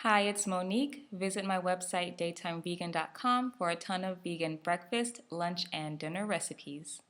Hi, it's Monique. Visit my website daytimevegan.com for a ton of vegan breakfast, lunch, and dinner recipes.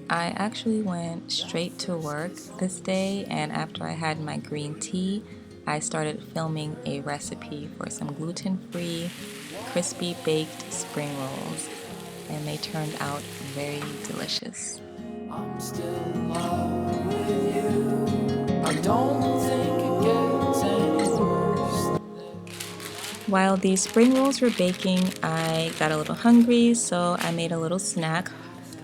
I actually went straight to work this day, and after I had my green tea, I started filming a recipe for some gluten-free, crispy baked spring rolls, and they turned out very delicious. I'm still in love with you. I don't think it gets any worse. While these spring rolls were baking, I got a little hungry, so I made a little snack.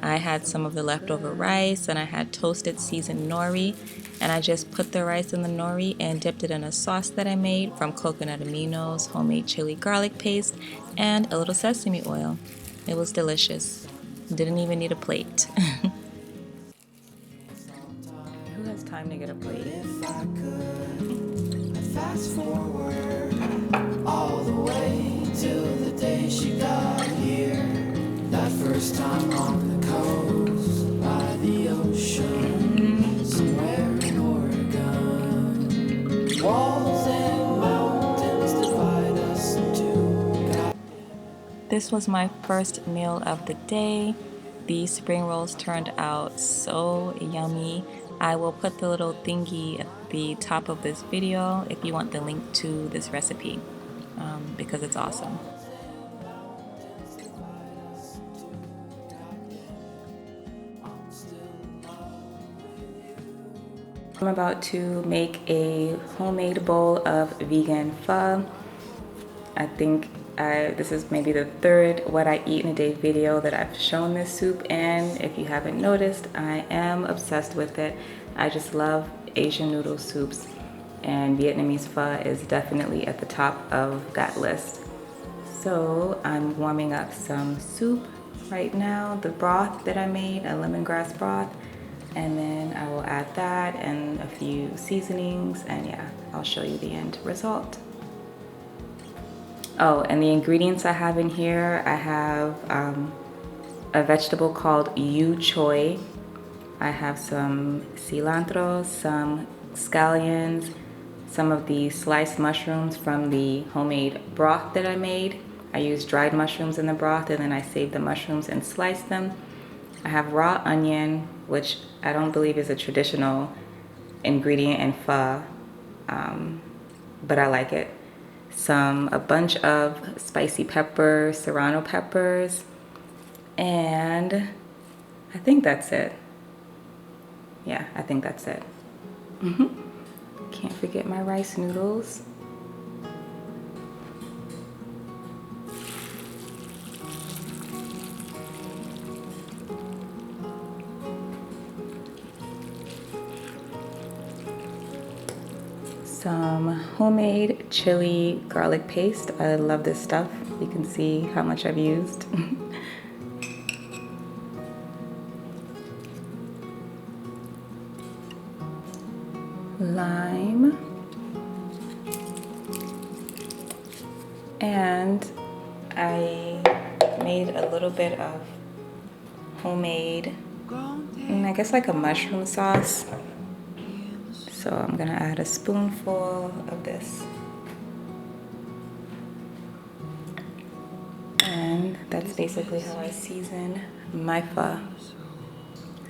I had some of the leftover rice and I had toasted seasoned nori, and I just put the rice in the nori and dipped it in a sauce that I made from coconut aminos, homemade chili garlic paste, and a little sesame oil. It was delicious. Didn't even need a plate. Who has time to get a plate? If I could, I'd fast forward all the way till the day she got here. That first time on the coast by the ocean, somewhere in Oregon. Walls and mountains divide us into. This was my first meal of the day. These spring rolls turned out so yummy. I will put the little thingy at the top of this video if you want the link to this recipe, because it's awesome. I'm about to make a homemade bowl of vegan pho. I think this is maybe the third what I eat in a day video that I've shown this soup, and if you haven't noticed, I am obsessed with it. I just love Asian noodle soups, and Vietnamese pho is definitely at the top of that list. So I'm warming up some soup right now, the broth that I made, a lemongrass broth, and then I will add that and a few seasonings, and yeah, I'll show you the end result. Oh, and the ingredients I have in here, I have a vegetable called yu choy. I have some cilantro, some scallions, some of the sliced mushrooms from the homemade broth that I made. I used dried mushrooms in the broth, and then I saved the mushrooms and sliced them. I have raw onion, which I don't believe is a traditional ingredient in pho, but I like it. A bunch of spicy peppers, serrano peppers, and I think that's it. Yeah, I think that's it. Can't forget my rice noodles. Some homemade chili garlic paste. I love this stuff. You can see how much I've used. Lime. And I made a little bit of homemade, I guess like a mushroom sauce. So I'm gonna add a spoonful of this. And that's basically how I season my pho.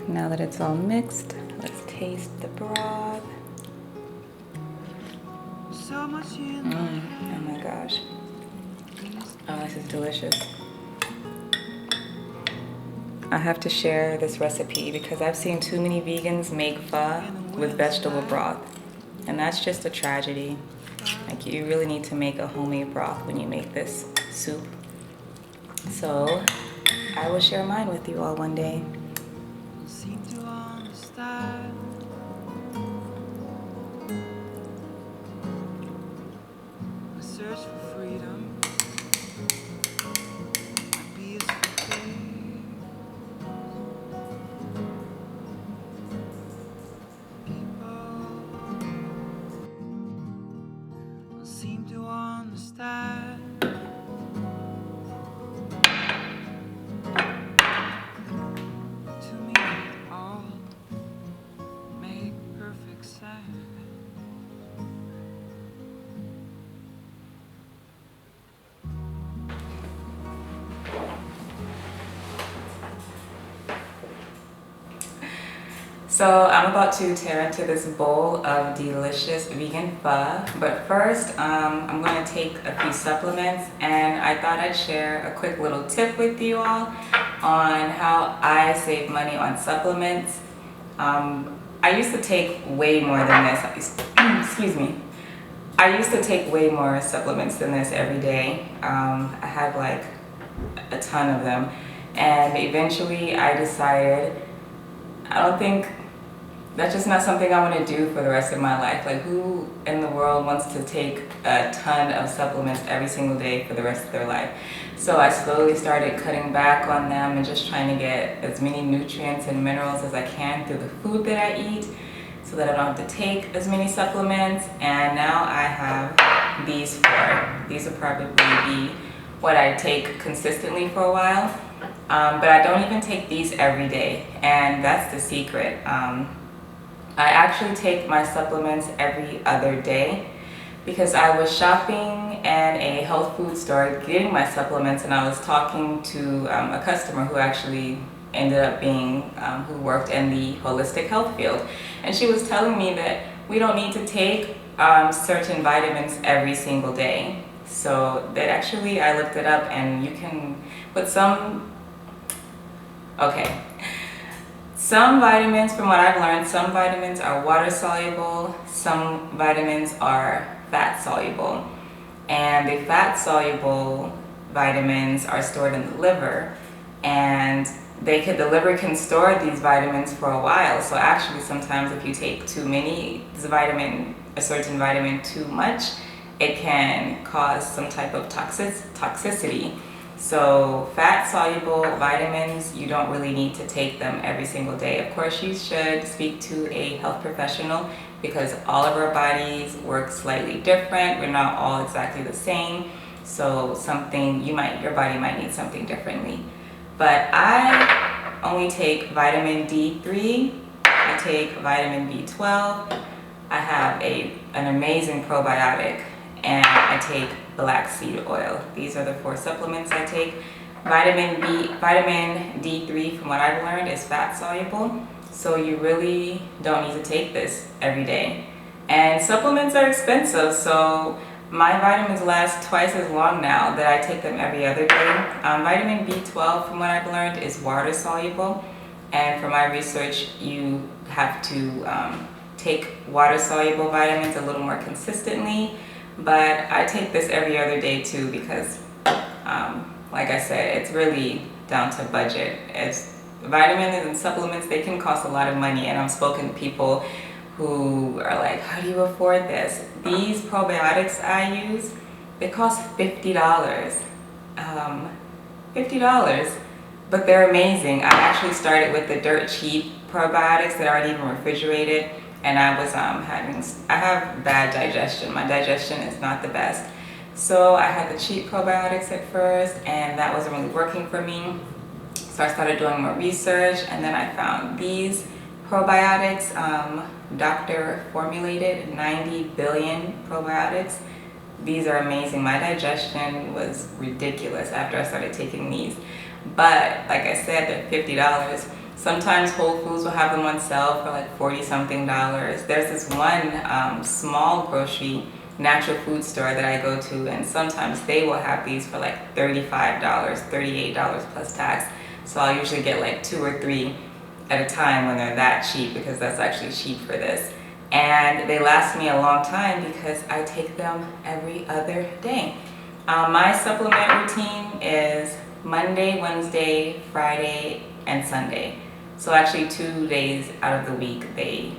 Now that it's all mixed, let's taste the broth. Oh my gosh. Oh, this is delicious. I have to share this recipe because I've seen too many vegans make pho with vegetable broth, and that's just a tragedy. Like, you really need to make a homemade broth when you make this soup. So I will share mine with you all one day. seem to understand. My search for freedom might be as fulfilling. People don't seem to understand. To me, it all make perfect sense. So I'm about to tear into this bowl of delicious vegan pho, but first I'm going to take a few supplements, and I thought I'd share a quick little tip with you all on how I save money on supplements. I used to take way more than this. Excuse me. I used to take way more supplements than this every day. I had like a ton of them, and eventually I decided I don't think that's just not something I want to do for the rest of my life. Like, who in the world wants to take a ton of supplements every single day for the rest of their life? So I slowly started cutting back on them and just trying to get as many nutrients and minerals as I can through the food that I eat so that I don't have to take as many supplements. And now I have these four. These will probably be what I take consistently for a while. But I don't even take these every day, and that's the secret. I actually take my supplements every other day because I was shopping in a health food store getting my supplements, and I was talking to a customer who actually ended up being, who worked in the holistic health field. And she was telling me that we don't need to take certain vitamins every single day. So that actually, I looked it up, and you can, with some, okay. Some vitamins, from what I've learned, some vitamins are water soluble, some vitamins are fat soluble. And the fat soluble vitamins are stored in the liver, and the liver can store these vitamins for a while. So actually sometimes if you take too many, a certain vitamin too much, it can cause some type of toxicity. So fat-soluble vitamins, you don't really need to take them every single day. Of course, you should speak to a health professional because all of our bodies work slightly different. We're not all exactly the same. So your body might need something differently. But I only take vitamin D3, I take vitamin B12, I have an amazing probiotic, and I take black seed oil. These are the 4 supplements I take. Vitamin D3, from what I've learned, is fat soluble, so you really don't need to take this every day. And supplements are expensive, so my vitamins last twice as long now that I take them every other day. Vitamin B12, from what I've learned, is water soluble, and from my research, you have to take water soluble vitamins a little more consistently. But I take this every other day too because, like I said, it's really down to budget. As vitamins and supplements, they can cost a lot of money, and I've spoken to people who are like, how do you afford this? These probiotics I use, they cost $50. $50, but they're amazing. I actually started with the dirt cheap probiotics that aren't even refrigerated. And I have bad digestion. My digestion is not the best. So I had the cheap probiotics at first, and that wasn't really working for me. So I started doing more research, and then I found these probiotics, doctor formulated 90 billion probiotics. These are amazing. My digestion was ridiculous after I started taking these. But like I said, they're $50. Sometimes Whole Foods will have them on sale for like 40-something dollars. There's this one small grocery natural food store that I go to, and sometimes they will have these for like $35, $38 plus tax. So I'll usually get like 2 or 3 at a time when they're that cheap, because that's actually cheap for this. And they last me a long time because I take them every other day. My supplement routine is Monday, Wednesday, Friday, and Sunday. So actually 2 days out of the week they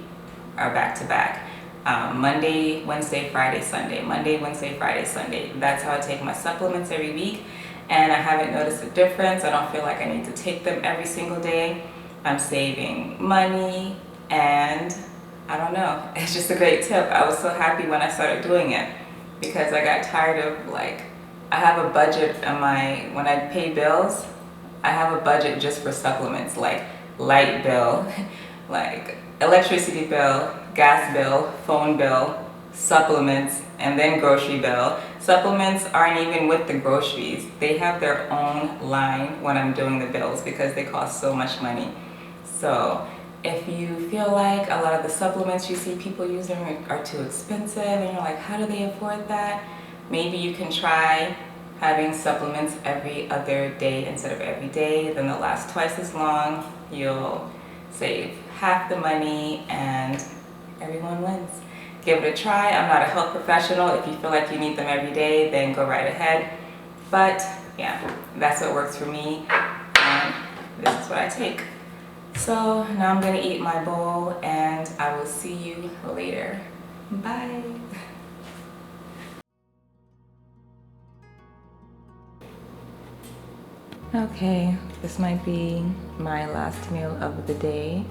are back to back. Monday, Wednesday, Friday, Sunday. Monday, Wednesday, Friday, Sunday. That's how I take my supplements every week, and I haven't noticed a difference. I don't feel like I need to take them every single day. I'm saving money, and I don't know, it's just a great tip. I was so happy when I started doing it because I got tired of, like, I have a budget on when I pay bills, I have a budget just for supplements, like light bill, like electricity bill, gas bill, phone bill, supplements, and then grocery bill. Supplements aren't even with the groceries. They have their own line when I'm doing the bills because they cost so much money. So if you feel like a lot of the supplements you see people using are too expensive and you're like, how do they afford that? Maybe you can try having supplements every other day instead of every day. Then they'll last twice as long. You'll save half the money and everyone wins. Give it a try. I'm not a health professional. If you feel like you need them every day, then go right ahead. But yeah, that's what works for me, and this is what I take. So now I'm gonna eat my bowl and I will see you later. Bye. Okay, this might be my last meal of the day.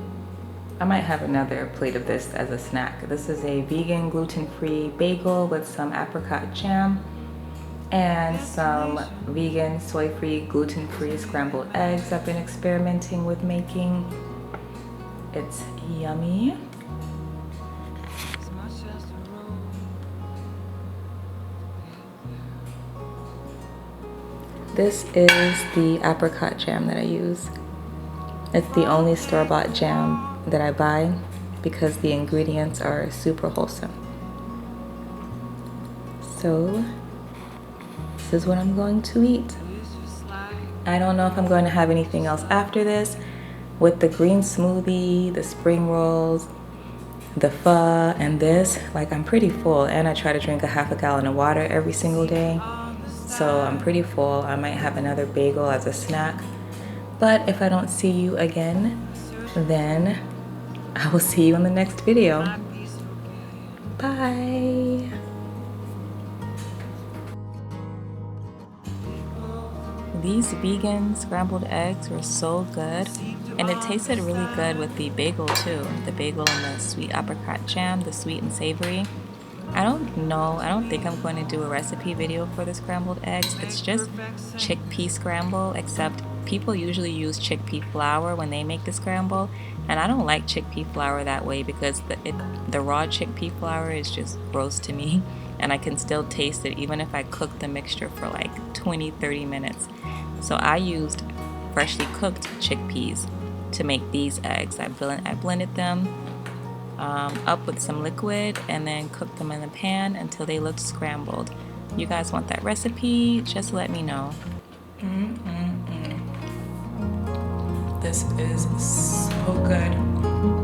I might have another plate of this as a snack. This is a vegan, gluten-free bagel with some apricot jam and some vegan, soy-free, gluten-free scrambled eggs I've been experimenting with making. It's yummy. This is the apricot jam that I use. It's the only store-bought jam that I buy because the ingredients are super wholesome. So this is what I'm going to eat. I don't know if I'm going to have anything else after this. With the green smoothie, the spring rolls, the pho, and this, like, I'm pretty full, and I try to drink a half a gallon of water every single day. So I'm pretty full. I might have another bagel as a snack. But if I don't see you again, then I will see you in the next video. Bye. These vegan scrambled eggs were so good, and it tasted really good with the bagel too. The bagel and the sweet apricot jam, the sweet and savory. I don't think I'm going to do a recipe video for the scrambled eggs. It's just chickpea scramble, except people usually use chickpea flour when they make the scramble, and I don't like chickpea flour that way because the raw chickpea flour is just gross to me, and I can still taste it even if I cook the mixture for like 20-30 minutes. So I used freshly cooked chickpeas to make these eggs. I blended them up with some liquid and then cooked them in the pan until they looked scrambled. You guys want that recipe? Just let me know. This is so good.